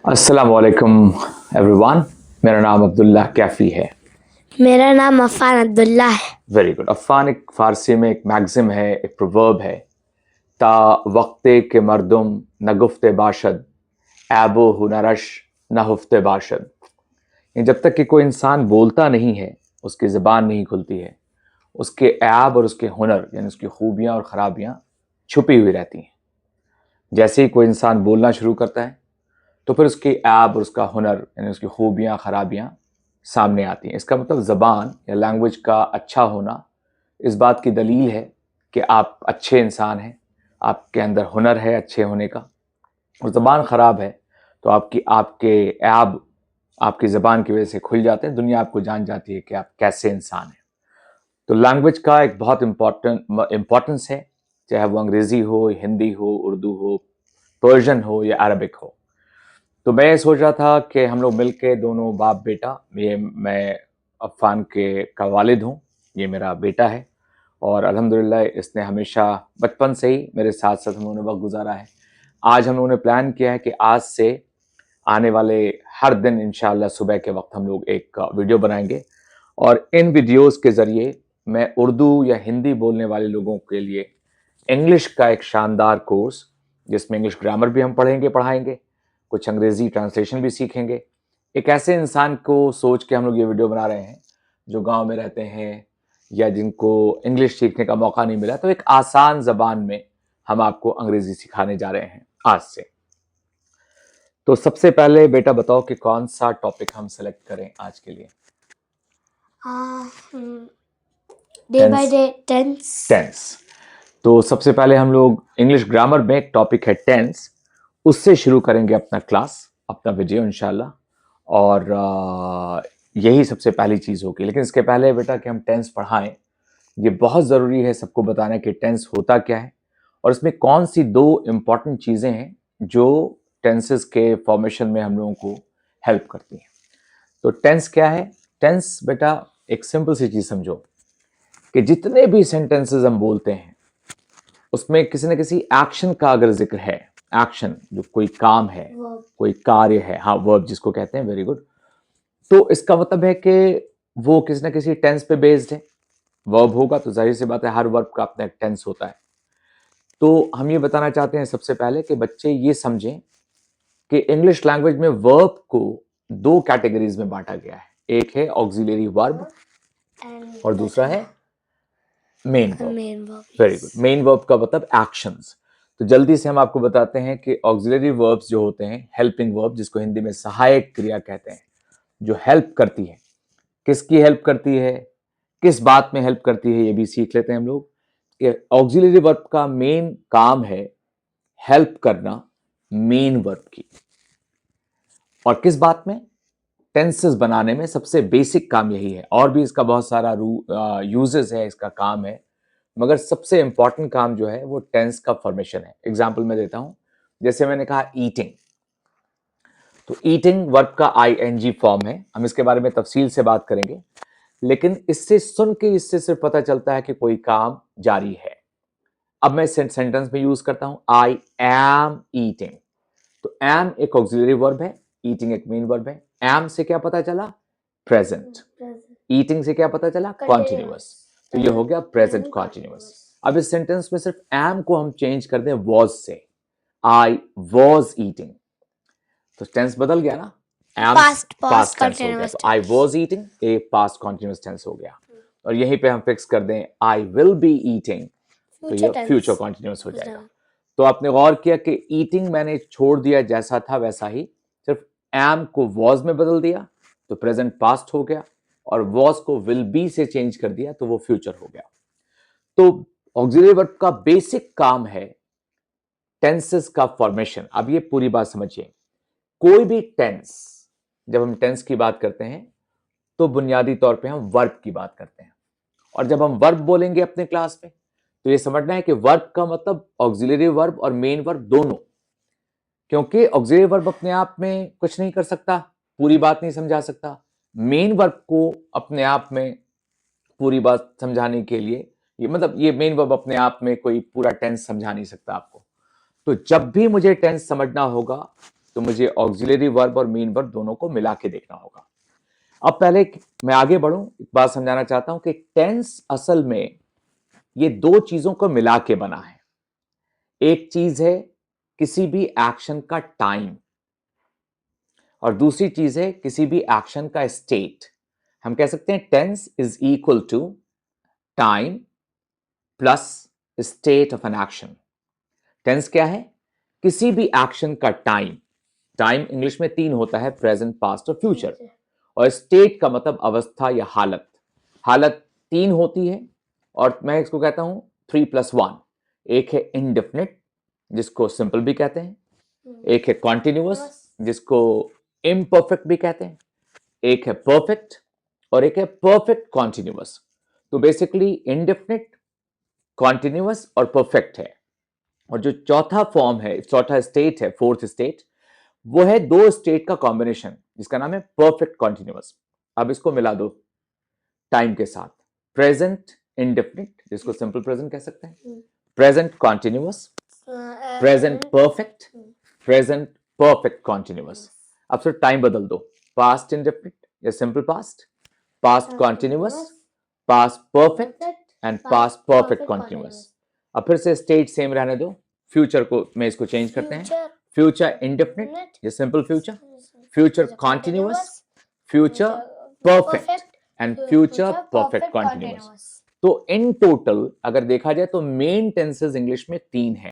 अस्सलाम वालेकुम एवरीवन। मेरा नाम अब्दुल्ला कैफ़ी है। मेरा नाम अफ़ान अब्दुल्ला है। Very good. अफ़ान एक फ़ारसी में एक मैगज़िम है, एक प्रोवर्ब है। ता वक्ते के मर्दुम न गुफ्ते बाशद, ऐबो हुनरश न हुफ्ते बाशद। जब तक कि कोई इंसान बोलता नहीं है, उसकी ज़बान नहीं खुलती है, उसके ऐब और उसके हुनर यानी उसकी खूबियाँ और ख़राबियाँ छुपी हुई रहती हैं। जैसे ही कोई इंसान बोलना शुरू करता है तो फिर उसकी ऐब और उसका हुनर यानी उसकी खूबियाँ खराबियाँ सामने आती हैं। इसका मतलब ज़बान या लैंग्वेज का अच्छा होना इस बात की दलील है कि आप अच्छे इंसान हैं, आपके अंदर हुनर है अच्छे होने का। और ज़बान ख़राब है तो आपकी आपके ऐब आपकी ज़बान की वजह से खुल जाते हैं, दुनिया आपको जान जाती है कि आप कैसे इंसान हैं। तो लैंग्वेज का एक बहुत इम्पॉर्टेंस है, चाहे वो अंग्रेज़ी हो, हिंदी हो, उर्दू हो, पर्शियन हो या अरबिक हो। तो मैं ये सोच रहा था कि हम लोग मिलके दोनों बाप बेटा, ये मैं अफ़ान के का वालिद हूँ, ये मेरा बेटा है और अल्हम्दुलिल्लाह इसने हमेशा बचपन से ही मेरे साथ-साथ हम लोगों ने वक़्त गुज़ारा है। आज हम लोगों ने प्लान किया है कि आज से आने वाले हर दिन इंशाअल्लाह सुबह के वक़्त हम लोग एक वीडियो बनाएँगे और इन वीडियोज़ के ज़रिए मैं उर्दू या हिंदी बोलने वाले लोगों के लिए इंग्लिश का एक शानदार कोर्स, जिसमें इंग्लिश ग्रामर भी हम पढ़ाएँगे, कुछ अंग्रेज़ी ट्रांसलेशन भी सीखेंगे। एक ऐसे इंसान को सोच के हम लोग ये वीडियो बना रहे हैं, जो गाँव में रहते हैं या जिनको इंग्लिश सीखने का मौका नहीं मिला, तो एक आसान ज़बान में हम आपको अंग्रेज़ी सिखाने जा रहे हैं आज से। तो सबसे पहले बेटा बताओ कि कौन-सा टॉपिक हम सेलेक्ट करें आज के लिए? Day by day tense. Tense. तो सबसे पहले हम लोग इंग्लिश ग्रामर में एक टॉपिक है टेंस, उससे शुरू करेंगे अपना क्लास, अपना वीडियो इंशाल्लाह। और यही सबसे पहली चीज़ होगी। लेकिन इसके पहले बेटा कि हम टेंस पढ़ाएं, ये बहुत ज़रूरी है सबको बताना कि टेंस होता क्या है और इसमें कौन सी दो इम्पॉर्टेंट चीज़ें हैं जो टेंसेस के फॉर्मेशन में हम लोगों को हेल्प करती हैं। तो टेंस क्या है? टेंस बेटा एक सिंपल सी चीज़ समझो कि जितने भी सेंटेंसेस हम बोलते हैं उसमें किसी न किसी एक्शन का अगर जिक्र है, एक्शन जो कोई काम है, कोई कार्य है, हाँ वर्ब जिसको कहते हैं, वेरी गुड। तो इसका मतलब है कि वो किसी न किसी टेंस पे बेस्ड है। वर्ब होगा तो जाहिर सी बात है हर वर्ब का अपना एक टेंस होता है। तो हम ये बताना चाहते हैं सबसे पहले कि बच्चे ये समझें कि इंग्लिश लैंग्वेज में वर्ब को दो कैटेगरीज में बांटा गया है। एक है ऑक्सिलरी वर्ब और दूसरा है main verb. Very good. Main verb का मतलब एक्शंस। तो जल्दी से हम आपको बताते हैं कि ऑक्सिलरी वर्ब्स जो होते हैं, हेल्पिंग वर्ब जिसको हिंदी में सहायक क्रिया कहते हैं, जो हेल्प करती है, किसकी हेल्प करती है, किस बात में हेल्प करती है, ये भी सीख लेते हैं हम लोग कि ऑक्सिलरी वर्ब का मेन काम है हेल्प करना मेन वर्ब की। और किस बात में? टेंसेस बनाने में सबसे बेसिक काम यही है। और भी इसका बहुत सारा यूजेस है, इसका काम है, मगर सबसे इंपॉर्टेंट काम जो है वो टेंस का फॉर्मेशन है। एग्जाम्पल मैं देता हूं, जैसे मैंने कहा ईटिंग, तो ईटिंग वर्ब का आईएनजी फॉर्म है। हम इसके बारे में तफसील से बात करेंगे, लेकिन इससे सुन के इससे सिर्फ पता चलता है कि कोई काम जारी है। अब मैं सेंटेंस में यूज करता हूं आई एम ईटिंग। तो एम एक ऑक्सिलरी वर्ब है, ईटिंग एक मेन वर्ब है। एम से क्या पता चला? प्रेजेंट। ईटिंग से क्या पता चला? कॉन्टिन्यूअस। तो ये हो गया प्रेजेंट कॉन्टिन्यूअस। अब इस सेंटेंस में सिर्फ एम को हम चेंज कर दें वॉज से, आई वॉज ईटिंग, तो टेंस बदल गया ना। एम पास्ट टेंस हो गया, तो I was eating a past continuous tense हो गया। और यहीं पे हम फिक्स कर दें आई विल बी ईटिंग, तो ये फ्यूचर कॉन्टिन्यूअस हो जाएगा। तो आपने गौर किया कि ईटिंग मैंने छोड़ दिया जैसा था वैसा ही, सिर्फ एम को वॉज में बदल दिया तो प्रेजेंट पास्ट हो गया, और वॉज को विल बी से चेंज कर दिया तो वो फ्यूचर हो गया। तो ऑक्सिलरी वर्ब का बेसिक काम है टेंसेस का फॉर्मेशन। अब ये पूरी बात समझिए, कोई भी टेंस, जब हम टेंस की बात करते हैं तो बुनियादी तौर पे हम वर्ब की बात करते हैं। और जब हम वर्ब बोलेंगे अपने क्लास में तो ये समझना है कि वर्ब का मतलब ऑक्सिलरी वर्ब और मेन वर्ब दोनों, क्योंकि ऑक्सिलरी वर्ब अपने आप में कुछ नहीं कर सकता, पूरी बात नहीं समझा सकता। मेन वर्ब को अपने आप में पूरी बात समझाने के लिए, ये मतलब ये मेन वर्ब अपने आप में कोई पूरा टेंस समझा नहीं सकता आपको। तो जब भी मुझे टेंस समझना होगा तो मुझे ऑक्सिलरी वर्ब और मेन वर्ब दोनों को मिला के देखना होगा। अब पहले मैं आगे बढ़ूं, एक बात समझाना चाहता हूं कि टेंस असल में ये दो चीजों को मिला के बना है। एक चीज है किसी भी एक्शन का टाइम और दूसरी चीज है किसी भी एक्शन का स्टेट। हम कह सकते हैं tense is equal to time plus state of an action. Tense क्या है? किसी भी एक्शन का टाइम। टाइम इंग्लिश में तीन होता है, प्रेजेंट, पास्ट और फ्यूचर। और स्टेट का मतलब अवस्था या हालत। हालत तीन होती है और मैं इसको कहता हूं 3+1। एक है इंडेफिनिट जिसको सिंपल भी कहते हैं, एक है कॉन्टिन्यूअस जिसको इम्परफेक्ट भी कहते हैं, एक है परफेक्ट और एक है परफेक्ट कॉन्टिन्यूअस। तो बेसिकली इंडेफिनिट, कॉन्टिन्यूअस और परफेक्ट है। और जो चौथा फॉर्म है, चौथा स्टेट है, फोर्थ स्टेट, वो है दो स्टेट का कॉम्बिनेशन जिसका नाम है परफेक्ट कॉन्टिन्यूअस। अब इसको मिला दो टाइम के साथ, प्रेजेंट इंडेफिनिट जिसको सिंपल प्रेजेंट कह सकते हैं, present continuous, present perfect, present perfect continuous. अब सिर्फ टाइम बदल दो, पास्ट इंडेफिनिट या simple past, past continuous, past perfect and past perfect continuous. अब फिर से स्टेट सेम रहने दो, फ्यूचर को मैं इसको चेंज करते हैं, फ्यूचर इंडेफिनिट या simple future, future continuous, future perfect and future perfect continuous. तो इन टोटल अगर देखा जाए तो मेन टेंसेस इंग्लिश में तीन है।